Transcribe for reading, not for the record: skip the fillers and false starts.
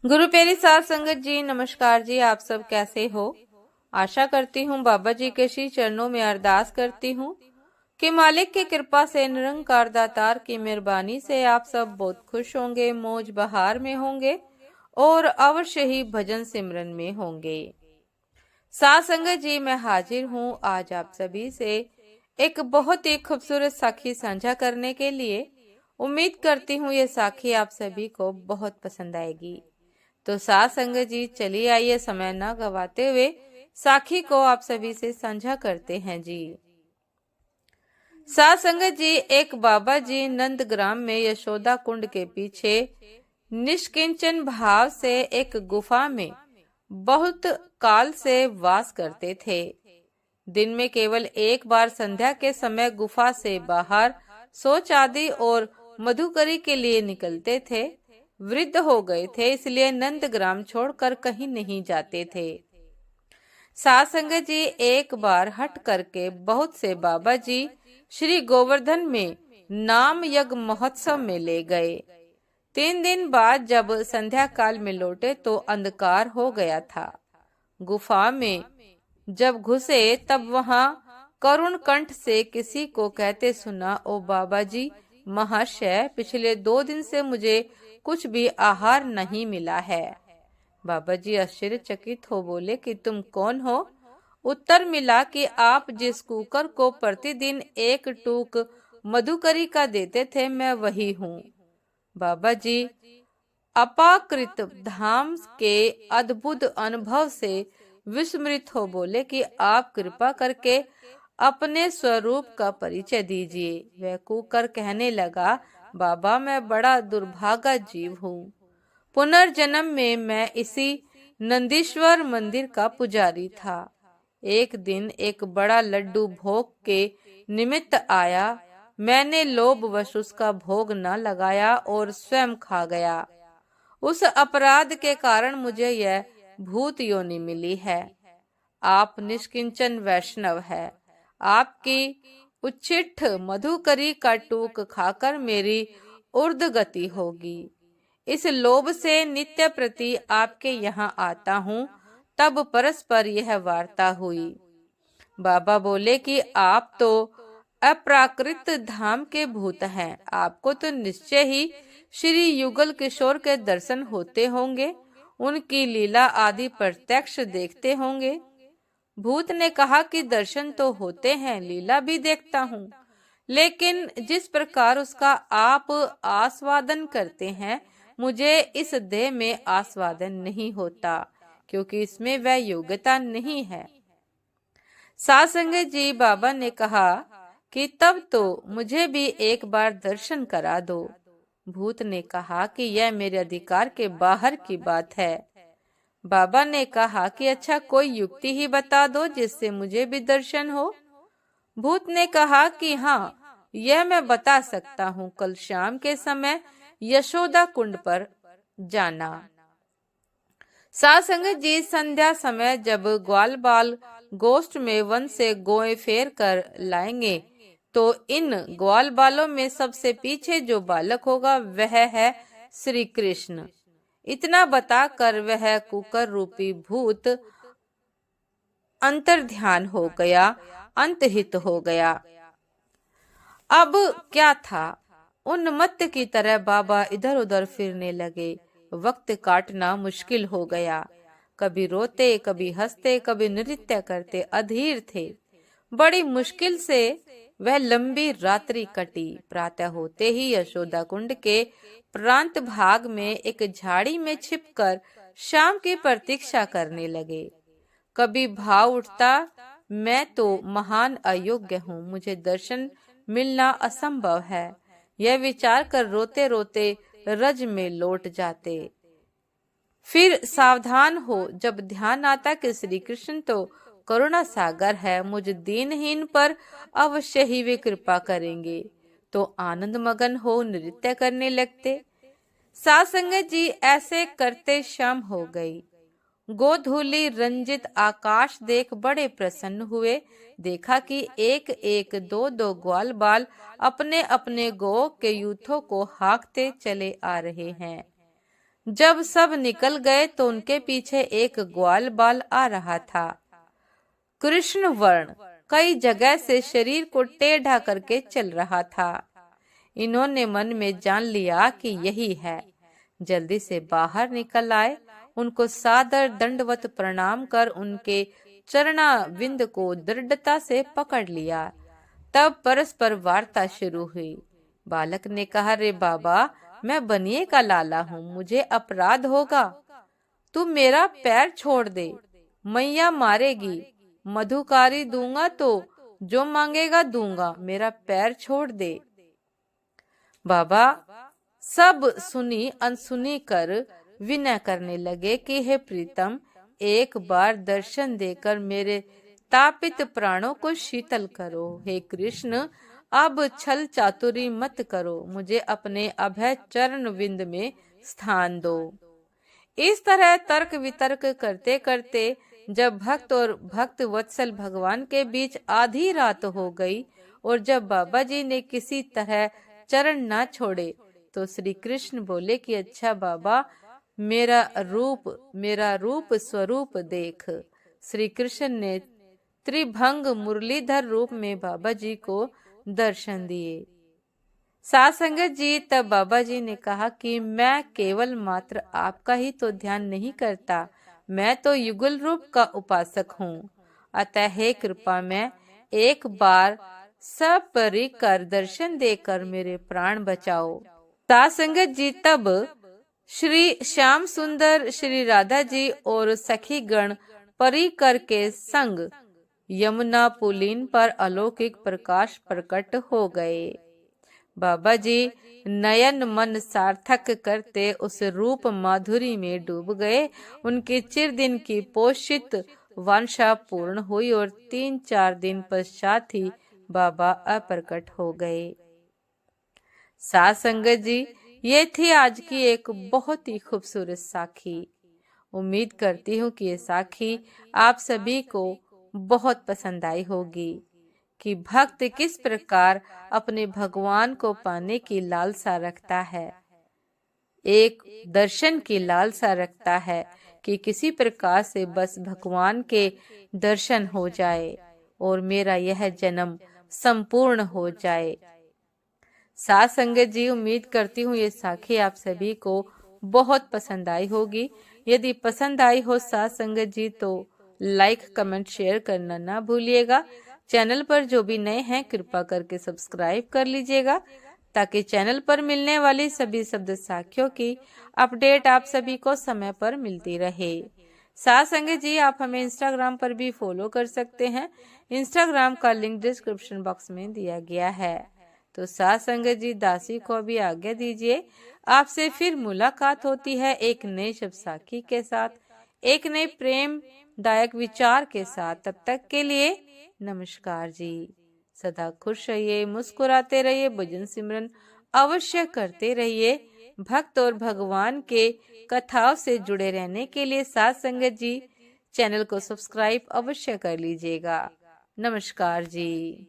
गुरु प्यारी साध संगत जी, नमस्कार जी। आप सब कैसे हो? आशा करती हूँ बाबा जी के श्री चरणों में अरदास करती हूँ कि मालिक की कृपा से, निरंकार दातार की मेहरबानी से आप सब बहुत खुश होंगे, मौज बहार में होंगे और अवश्य ही भजन सिमरन में होंगे। साध संगत जी, मैं हाजिर हूँ आज आप सभी से एक बहुत ही खूबसूरत साखी साझा करने के लिए। उम्मीद करती हूँ ये साखी आप सभी को बहुत पसंद आएगी। तो साथ संगत जी, चलिए आइए समय न गवाते हुए साखी को आप सभी से साझा करते हैं जी। साथ संगत जी, एक बाबा जी नंदग्राम में यशोदा कुंड के पीछे निष्किंचन भाव से एक गुफा में बहुत काल से वास करते थे। दिन में केवल एक बार संध्या के समय गुफा से बाहर शौच आदि और मधुकरी के लिए निकलते थे। वृद्ध हो गए थे, इसलिए नंदग्राम छोड़कर कहीं नहीं जाते थे। साध संगत जी, एक बार हट करके बहुत से बाबा जी श्री गोवर्धन में नाम यज्ञ महोत्सव में ले गए। 3 दिन बाद जब संध्या काल में लौटे तो अंधकार हो गया था। गुफा में जब घुसे तब वहां करुण कंठ से किसी को कहते सुना, ओ बाबा जी महाशय, पिछले 2 दिन से मुझे कुछ भी आहार नहीं मिला है। बाबा जी आश्चर्यचकित हो बोले कि तुम कौन हो? उत्तर मिला कि आप जिस कुकर को प्रतिदिन एक टूक मधुकरी का देते थे, मैं वही हूँ। बाबा जी अपाकृत धाम के अद्भुत अनुभव से विस्मृत हो बोले कि आप कृपा करके अपने स्वरूप का परिचय दीजिए। वह कुकर कहने लगा, बाबा मैं बड़ा दुर्भागा जीव हूँ। पुनर्जन्म में मैं इसी नंदीश्वर मंदिर का पुजारी था। एक दिन एक बड़ा लड्डू भोग के निमित्त आया। मैंने लोभवश उसका भोग न लगाया और स्वयं खा गया। उस अपराध के कारण मुझे यह भूत योनि मिली है। आप निष्किंचन वैष्णव है। आपकी उच्छिष्ट मधुकरी का टूक खाकर मेरी ऊर्ध्व गति होगी। इस लोभ से नित्य प्रति आपके यहाँ आता हूँ। तब परस्पर यह वार्ता हुई। बाबा बोले कि आप तो अप्राकृत धाम के भूत हैं। आपको तो निश्चय ही श्री युगल किशोर के दर्शन होते होंगे, उनकी लीला आदि प्रत्यक्ष देखते होंगे। भूत ने कहा कि दर्शन तो होते हैं, लीला भी देखता हूँ, लेकिन जिस प्रकार उसका आप आस्वादन करते हैं, मुझे इस देह में आस्वादन नहीं होता, क्योंकि इसमें वह योग्यता नहीं है। साध संगत जी, बाबा ने कहा कि तब तो मुझे भी एक बार दर्शन करा दो। भूत ने कहा कि यह मेरे अधिकार के बाहर की बात है। बाबा ने कहा कि अच्छा, कोई युक्ति ही बता दो जिससे मुझे भी दर्शन हो। भूत ने कहा कि हाँ, यह मैं बता सकता हूँ। कल शाम के समय यशोदा कुंड पर जाना। साध संगत जी, संध्या समय जब ग्वाल बाल गोष्ठ में वन से गोए फेर कर लाएंगे, तो इन ग्वाल बालों में सबसे पीछे जो बालक होगा वह है श्री कृष्ण। इतना बताकर वह कुकर रूपी भूत अंतर्ध्यान हो गया, अंतहित हो गया। अब क्या था, उन्मत्त की तरह बाबा इधर उधर फिरने लगे। वक्त काटना मुश्किल हो गया। कभी रोते, कभी हंसते, कभी नृत्य करते अधीर थे। बड़ी मुश्किल से वह लंबी रात्रि कटी। प्रातः होते ही यशोदा कुंड के प्रांत भाग में एक झाड़ी में छिपकर शाम की प्रतीक्षा करने लगे। कभी भाव उठता, मैं तो महान अयोग्य हूँ, मुझे दर्शन मिलना असंभव है। यह विचार कर रोते रोते रज में लौट जाते। फिर सावधान हो जब ध्यान आता कि श्री कृष्ण तो करुणा सागर है, मुझ दीनहीन पर अवश्य ही वे कृपा करेंगे, तो आनंद मगन हो नृत्य करने लगते। साध संगत जी, ऐसे करते शाम हो गई। गोधूली रंजित आकाश देख बड़े प्रसन्न हुए। देखा कि एक एक दो दो ग्वाल बाल अपने अपने गो के यूथों को हाँकते चले आ रहे हैं। जब सब निकल गए तो उनके पीछे एक ग्वाल बाल आ रहा था। कृष्ण वर्ण, कई जगह से शरीर को टेढ़ा करके चल रहा था। इन्होंने मन में जान लिया कि यही है। जल्दी से बाहर निकल आए, उनको सादर दंडवत प्रणाम कर उनके चरणाविंद को दृढ़ता से पकड़ लिया। तब परस्पर वार्ता शुरू हुई। बालक ने कहा, रे बाबा, मैं बनिए का लाला हूँ, मुझे अपराध होगा, तू मेरा पैर छोड़ दे, मैया मारेगी, मधुकारी दूंगा तो जो मांगेगा दूंगा, मेरा पैर छोड़ दे। बाबा सब सुनी अनसुनी कर विनय करने लगे कि हे प्रीतम, एक बार दर्शन देकर मेरे तापित प्राणों को शीतल करो। हे कृष्ण, अब छल चातुरी मत करो, मुझे अपने अभय चरण विंद में स्थान दो। इस तरह तर्क वितर्क करते करते जब भक्त और भक्त वत्सल भगवान के बीच आधी रात हो गई और जब बाबा जी ने किसी तरह चरण न छोड़े तो श्री कृष्ण बोले कि अच्छा बाबा, मेरा रूप स्वरूप देख। श्री कृष्ण ने त्रिभंग मुरलीधर रूप में बाबा जी को दर्शन दिए। साथ संगत जी, तब बाबा जी ने कहा कि मैं केवल मात्र आपका ही तो ध्यान नहीं करता, मैं तो युगल रूप का उपासक हूँ। अतः हे कृपा में एक बार सपरिकर दर्शन देकर मेरे प्राण बचाओ। साथ संगत जी, तब श्री श्याम सुंदर, श्री राधा जी और सखी गण परिकर के संग यमुना पुलीन पर अलौकिक प्रकाश प्रकट हो गए। बाबा जी नयन मन सार्थक करते उस रूप माधुरी में डूब गए। उनके चिरदिन की पोषित वांछा पूर्ण हुई और 3-4 दिन पश्चात ही बाबा अप्रकट हो गए। साथ संगत जी, ये थी आज की एक बहुत ही खूबसूरत साखी। उम्मीद करती हूँ कि ये साखी आप सभी को बहुत पसंद आई होगी कि भक्त किस प्रकार अपने भगवान को पाने की लालसा रखता है, एक दर्शन की लालसा रखता है कि किसी प्रकार से बस भगवान के दर्शन हो जाए और मेरा यह जन्म संपूर्ण हो जाए। साथ संगत जी, उम्मीद करती हूँ ये साखी आप सभी को बहुत पसंद आई होगी। यदि पसंद आई हो साथ संगत जी तो लाइक कमेंट शेयर करना ना भूलिएगा। चैनल पर जो भी नए हैं कृपा करके सब्सक्राइब कर लीजिएगा ताकि चैनल पर मिलने वाली सभी शब्द साखियों की अपडेट आप सभी को समय पर मिलती रहे। साथ संगत जी, आप हमें इंस्टाग्राम पर भी फॉलो कर सकते हैं। इंस्टाग्राम का लिंक डिस्क्रिप्शन बॉक्स में दिया गया है। तो साथ संगत जी, दासी को भी आज्ञा दीजिए। आपसे फिर मुलाकात होती है एक नई शब्द साखी के साथ, एक नए प्रेम दायक विचार के साथ। तब तक के लिए नमस्कार जी। सदा खुश रहिए, मुस्कुराते रहिए, भजन सिमरन अवश्य करते रहिए। भक्त और भगवान के कथाओं से जुड़े रहने के लिए साथ संगत जी चैनल को सब्सक्राइब अवश्य कर लीजिएगा। नमस्कार जी।